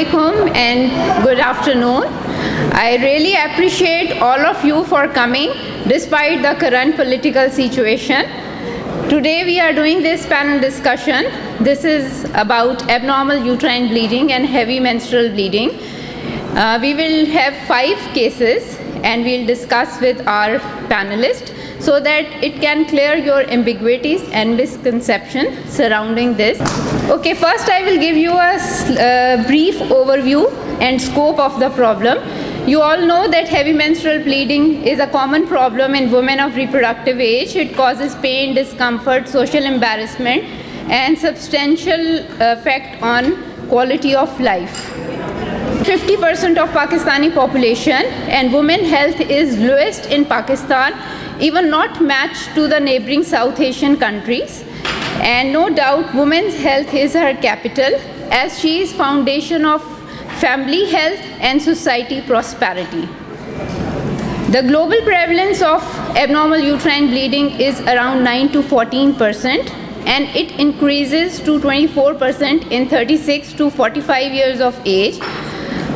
alaikum and good afternoon. I really appreciate all of you for coming despite the current political situation. Today we are doing this panel discussion. This is about abnormal uterine bleeding and heavy menstrual bleeding. We will have 5 cases and we'll discuss with our panelists so that it can clear your ambiguities and misconception surrounding this. Okay, first I will give you a brief overview and scope of the problem. You all know that heavy menstrual bleeding is a common problem in women of reproductive age. It causes pain, discomfort, social embarrassment, and substantial effect on quality of life. 50% of Pakistani population and women health is lowest in Pakistan, even not matched to the neighboring South Asian countries. And no doubt women's health is her capital, as she is foundation of family health and society prosperity. The global prevalence of abnormal uterine bleeding is around 9 to 14%, and it increases to 24% in 36 to 45 years of age.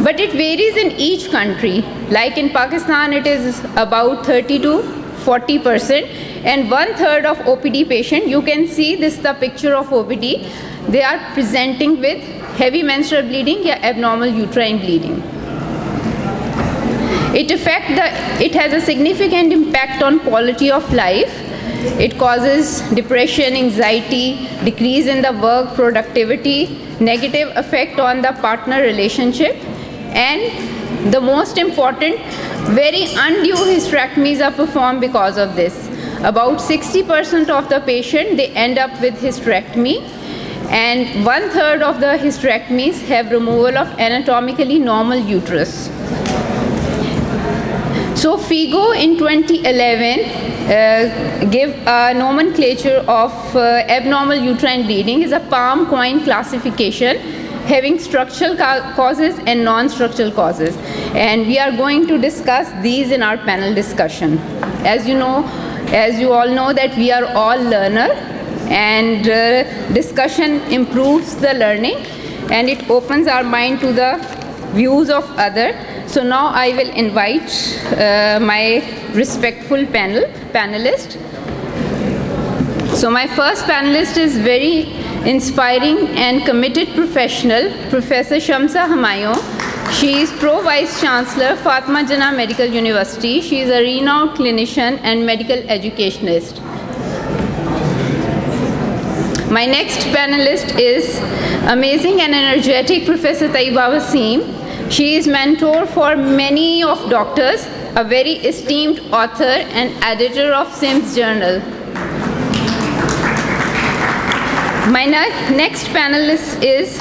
But it varies in each country. Like in Pakistan, it is about 30 to 40%, and 1/3 of OPD patients, you can see this the picture of OPD, they are presenting with heavy menstrual bleeding or abnormal uterine bleeding. It has a significant impact on quality of life. It causes depression, anxiety, decrease in the work productivity, negative effect on the partner relationship, and the most important, very undue hysterectomies are performed because of this. About 60% of the patient, they end up with hysterectomy, and 1/3 of the hysterectomies have removal of anatomically normal uterus. So FIGO in 2011 give a nomenclature of abnormal uterine bleeding is a palm coin classification having structural causes and non-structural causes, and we are going to discuss these in our panel discussion. As you all know that we are all learner, and discussion improves the learning and it opens our mind to the views of others. So now I will invite my respectful panelist. So my first panelist is very inspiring and committed professional, Professor Shamsa Humayun. She is Pro-Vice Chancellor, Fatima Jinnah Medical University. She is a renowned clinician and medical educationist. My next panelist is amazing and energetic Professor Taiba Wasim. She is mentor for many of doctors, a very esteemed author and editor of Sims Journal. My next panelist is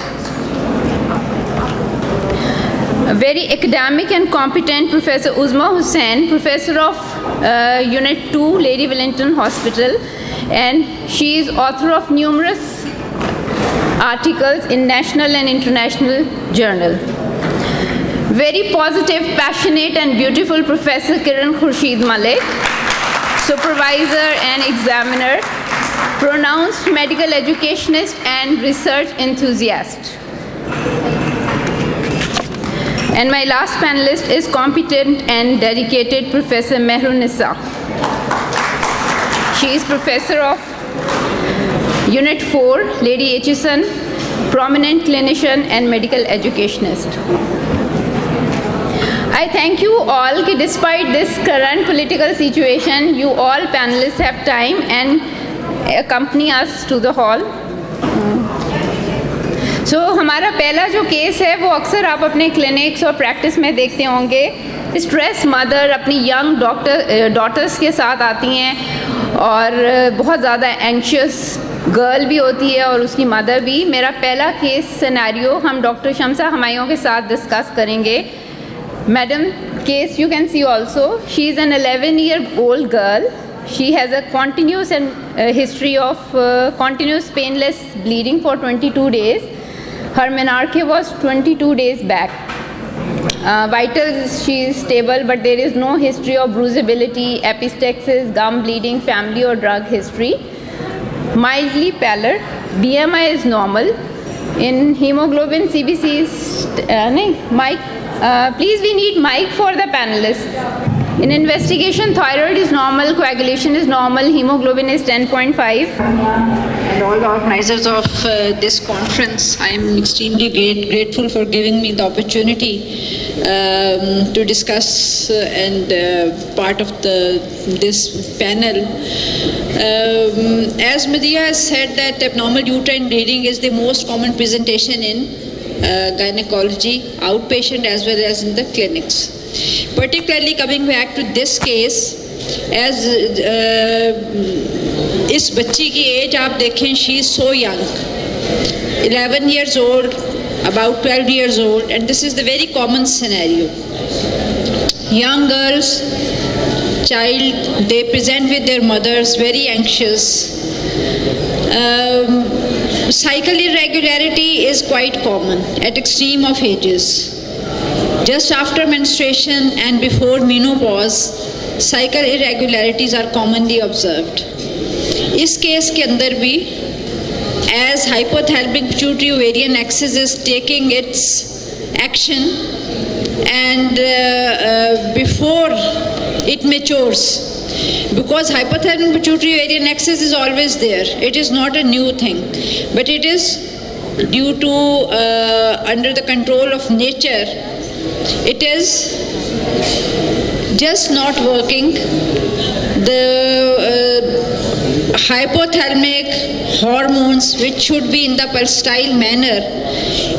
a very academic and competent Professor Uzma Hussain, Professor of Unit 2, Lady Wellington Hospital, and she is author of numerous articles in national and international journal. Very positive, passionate, and beautiful Professor Kiran Khurshid Malik, supervisor and examiner, pronounced medical educationist and research enthusiast. And my last panelist is competent and dedicated Professor Mehrunissa. She is professor of Unit 4, Lady Aitchison, prominent clinician and medical educationist. I thank you all that despite this current political situation, you all panelists have time and accompany us to the hall. So हमारा पहला जो case है वो अक्सर आप अपने clinics और practice में देखते होंगे. स्ट्रेस मदर अपनी यंग डॉटर्स के साथ आती हैं और बहुत ज़्यादा एंक्शियस गर्ल भी होती है और उसकी मदर भी. मेरा पहला केस सिनेरियो हम डॉक्टर शम्सा हुमायूं के साथ डिस्कस करेंगे. Madam, case you can see also, she is an 11-year-old girl. She has a continuous history of continuous painless bleeding for 22 days. Her menarche was 22 days back. Vitals, she is stable, but there is no history of bruisability, epistaxis, gum bleeding, family or drug history. Mildly pallid. BMI is normal. in hemoglobin CBCs. Mic. Please, we need mic for the panelists. In investigation, thyroid is normal, coagulation is normal, hemoglobin is 10.5. And all the organizers of this conference, I am extremely grateful for giving me the opportunity to discuss and part of this panel. As Madiha has said, that abnormal uterine bleeding is the most common presentation in gynecology, outpatient as well as in the clinics. Particularly coming back to this case, as इस बच्ची की as आप देखें, she is so young, 11 years old, about 12 years old, and this is the very common scenario. Young girls, child, they present with their mothers very anxious. Cycle irregularity is quite common at extreme of ages. Just after menstruation and before menopause, cycle irregularities are commonly observed. इस case के अंदर भी, as hypothalamic pituitary ovarian axis is taking its action and before it matures, because hypothalamic pituitary ovarian axis is always there, it is not a new thing, but it is due to under the control of nature, it is just not working. The hypothalamic hormones, which should be in the pulsatile manner,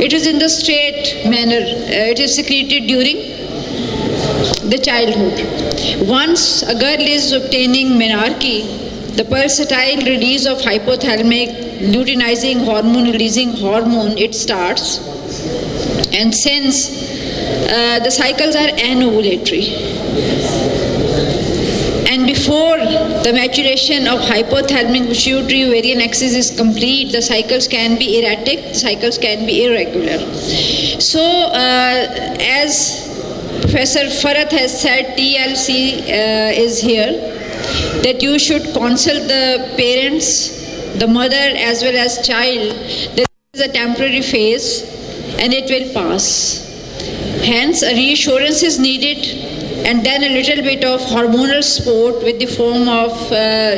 it is in the straight manner. It is secreted during the childhood. Once a girl is obtaining menarche, the pulsatile release of hypothalamic luteinizing hormone, releasing hormone, it starts. And since the cycles are anovulatory, and before the maturation of hypothalamic pituitary ovarian axis is complete, the cycles can be erratic, the cycles can be irregular. So, as Professor Farhat has said, TLC is here, that you should consult the parents, the mother as well as child, that this is a temporary phase and it will pass. Hence, a reassurance is needed, and then a little bit of hormonal support with the form of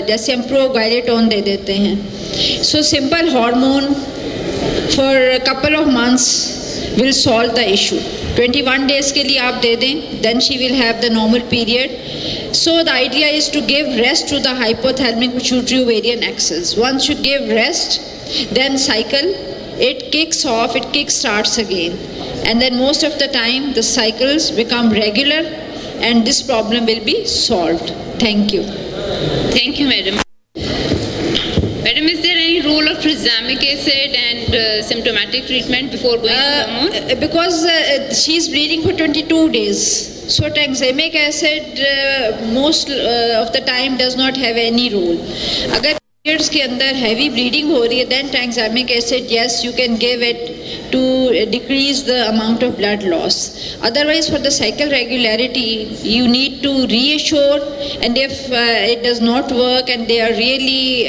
जैसे हम प्रोगायलेटोन दे देते हैं. So simple hormone for a couple of months will solve the issue. 21 days के लिए आप दे दें, then she will have the normal period. So the idea is to give rest to the hypothalamic pituitary ovarian axis. Once you give rest, then cycle, it kicks off, it kick starts again. And then most of the time the cycles become regular and this problem will be solved. Thank you. Thank you, Madam. Madam, is there any role of tranexamic acid and symptomatic treatment before going to hormone? Because she is bleeding for 22 days. So tranexamic acid most of the time does not have any role. Agar periods के अंदर heavy bleeding हो रही है, then tranexamic acid, yes, you can give it to decrease the amount of blood loss. Otherwise, for the cycle regularity, you need to reassure, and if it does not work and they are really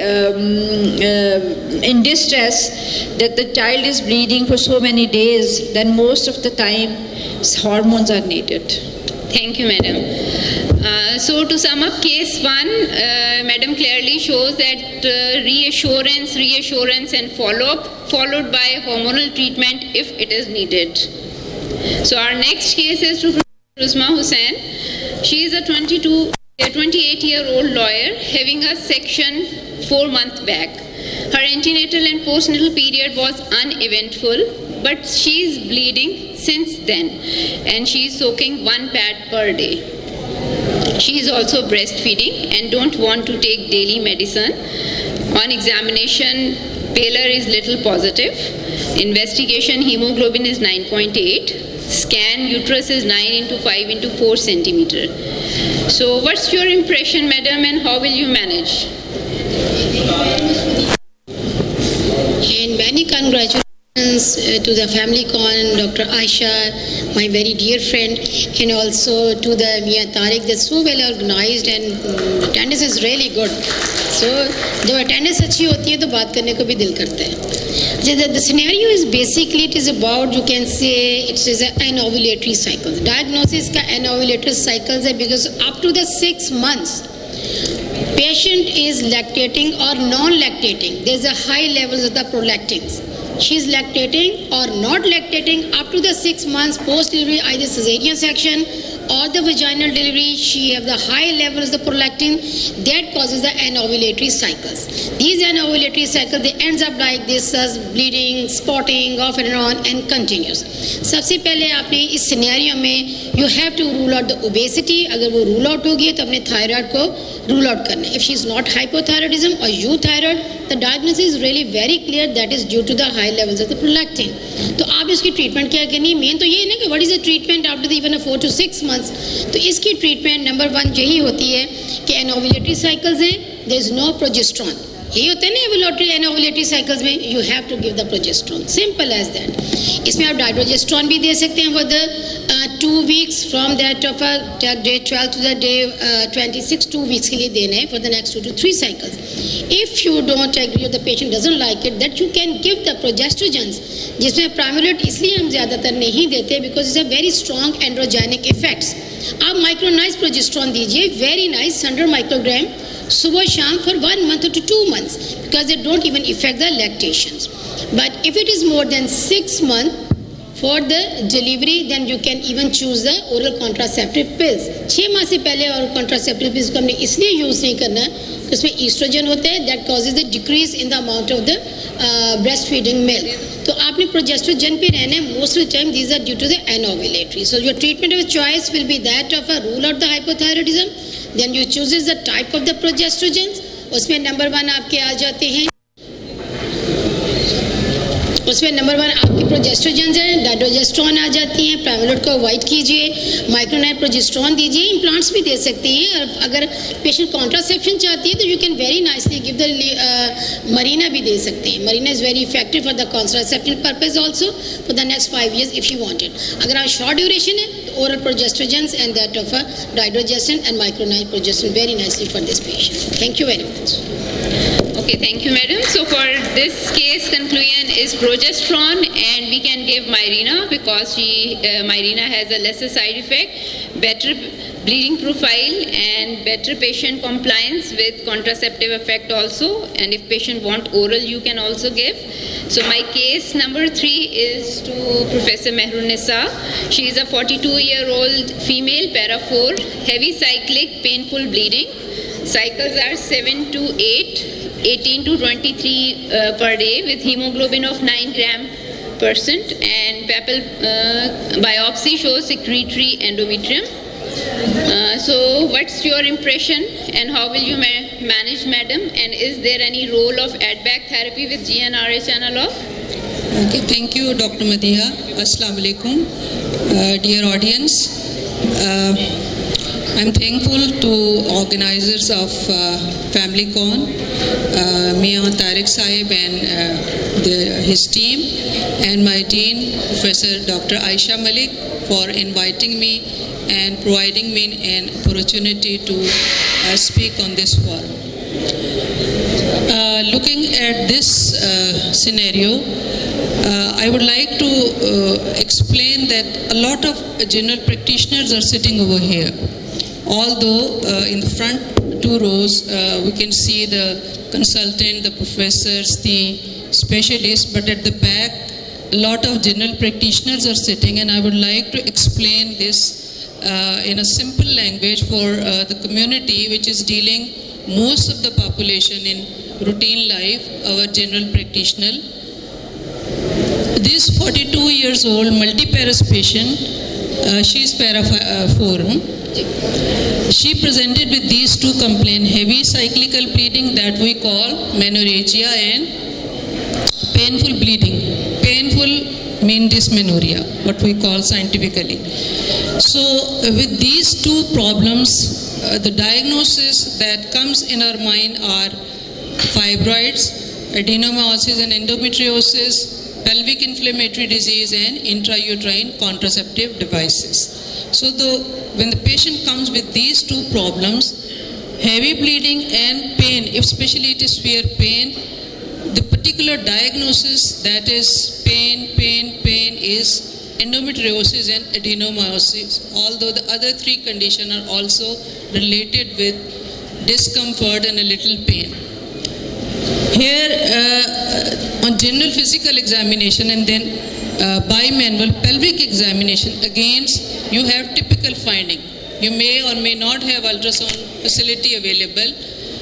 in distress that the child is bleeding for so many days, then most of the time hormones are needed. Thank you, Madam. So to sum up case 1, Madam clearly shows that reassurance and follow-up followed by hormonal treatment if it is needed. So our next case is to Rusma Hussain. She is a 28-year-old lawyer having a section 4 months back. Her antenatal and postnatal period was uneventful, but she is bleeding since then and she is soaking 1 pad per day. She is also breastfeeding and don't want to take daily medicine. On examination, pallor is little positive. Investigation, hemoglobin is 9.8. Scan, uterus is 9 into 5 into 4 centimeter. So what's your impression, Madam, and how will you manage? And many congratulations congratulations to the FAMILYCON, Dr. Aisha, my very dear friend, and also to the Mia Tariq. They're so well organized and attendance is really good. So, जब attendance अच्छी होती है तो बात करने को भी दिल करता है. The scenario is basically it is about, you can say it is an ovulatory cycle. Diagnosis का an ovulatory cycles है because up to the 6 months patient is lactating or non-lactating. There is a high levels of the prolactins. She is lactating or not lactating up to the 6 months post-delivery, either cesarean section or the vaginal delivery. She have the high levels of the prolactin that causes the anovulatory cycles. These anovulatory cycles, they ends up like this as bleeding, spotting off and on and continues. सबसे पहले आपने इस scenario में you have to rule out the obesity. अगर वो rule out होगी तो अपने thyroid को rule out करना है. If she is not hypothyroidism or euthyroid, the diagnosis is really very clear that is due to the high levels of the prolactin. तो आप इसकी ट्रीटमेंट क्या करनी है? मेन तो ये है ना कि what is the treatment after the even a 4 to 6 months. तो इसकी ट्रीटमेंट नंबर 1 यही होती है कि एनोवुलेटरी साइकिल्स हैं, there is no progesterone. यही होता है ना एनोवुलेटरी साइकिल्स में, you have to give the progesterone. Simple as that. इसमें आप डाइड्रोजेस्ट्रॉन भी दे सकते हैं for the 2 weeks from that of day 12 to the day 26, 2 weeks के लिए देना है for the next 2 to 3 cycles. If you don't agree or the patient doesn't like it, that you can give the progestogens, जिसमें प्राइमुलेट इसलिए हम ज़्यादातर नहीं देते because it's a very strong androgenic effects. आप माइक्रोनाइज प्रोजेस्ट्रॉन दीजिए, very nice 100 microgram सुबह शाम for 1 month to 2 months because they don't even affect the lactations. But if it is more than 6 months for the delivery, then you can even choose the oral contraceptive pills. 6 माह से पहले oral contraceptive pills को हमने इसलिए use नहीं करना कि उसमें estrogen होते हैं that causes the decrease in the amount of the breastfeeding milk. तो आपने progestogen पे रहना है. Most of the time these are due to the anovulatory. So your treatment of choice will be that of a rule out the hypothyroidism. Then you chooses the type of the progestogens. उसमें number 1 आपके आ जाते हैं, उसमें number 1 आपकी प्रोजेस्ट्रोजेंस हैं, dydrogesterone आ जाती हैं. प्राइमुलेट को अवॉइड कीजिए, माइक्रोनाइट प्रोजेस्ट्रॉन दीजिए, इम्प्लांट्स भी दे सकते हैं. और अगर पेशेंट कॉन्ट्रासेप्शन चाहती है तो you can very nicely give the Marina भी दे सकते हैं. Marina is very effective for the contraception purpose also for the next 5 years if you want it. अगर आप शॉर्ट ड्यूरेशन है तो oral progestogens and that of a dydrogesterone and micronized progesterone very nicely for this patient. Thank you very much. Okay, thank you, madam. So for this case, conclusion is progesterone, and we can give Mirena because Mirena has a lesser side effect, better bleeding profile, and better patient compliance with contraceptive effect also. And if patient want oral, you can also give. So my case number 3 is to Professor Mehrunisa. She is a 42-year-old female, para 4, heavy cyclic, painful bleeding. Cycles are 7 to 8, 18 to 23 per day with hemoglobin of 9 gram%, and papal biopsy shows secretory endometrium. So what's your impression and how will you manage, madam, and is there any role of add-back therapy with GnRH analog? Okay, thank you, Dr. Madiha. Assalamu alaikum. Dear audience, I'm thankful to organizers of FAMILYCON, Mia Tariq Sahib and his team, and my dean, Professor Dr. Aisha Malik, for inviting me and providing me an opportunity to speak on this forum. Looking at this scenario, I would like to explain that a lot of general practitioners are sitting over here. Although in the front 2 rows we can see the consultant, the professors, the specialists, but at the back a lot of general practitioners are sitting, and I would like to explain this in a simple language for the community which is dealing most of the population in routine life, our general practitioner. This 42 years old multiparous patient, she is para 4. She presented with these 2 complaints, heavy cyclical bleeding that we call menorrhagia and painful bleeding. Painful mean dysmenorrhea, what we call scientifically. So with these 2 problems, the diagnosis that comes in our mind are fibroids, adenomyosis and endometriosis, pelvic inflammatory disease, and intrauterine contraceptive devices. So when the patient comes with these two problems, heavy bleeding and pain, if especially it is severe pain, the particular diagnosis that is pain is endometriosis and adenomyosis, although the other three conditions are also related with discomfort and a little pain. Here on general physical examination and then bimanual pelvic examination, again you have typical finding. You may or may not have ultrasound facility available.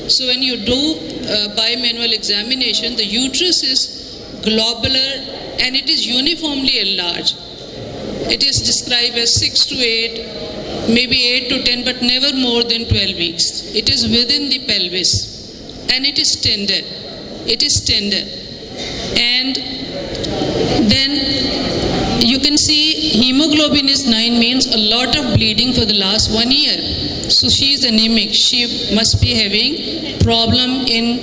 So when you do bimanual examination, the uterus is globular and it is uniformly enlarged. It is described as 6 to 8, maybe 8 to 10, but never more than 12 weeks. It is within the pelvis and it is tender. It is tender. And then you can see hemoglobin is 9, means a lot of bleeding for the last 1 year. So she is anemic. She must be having problem in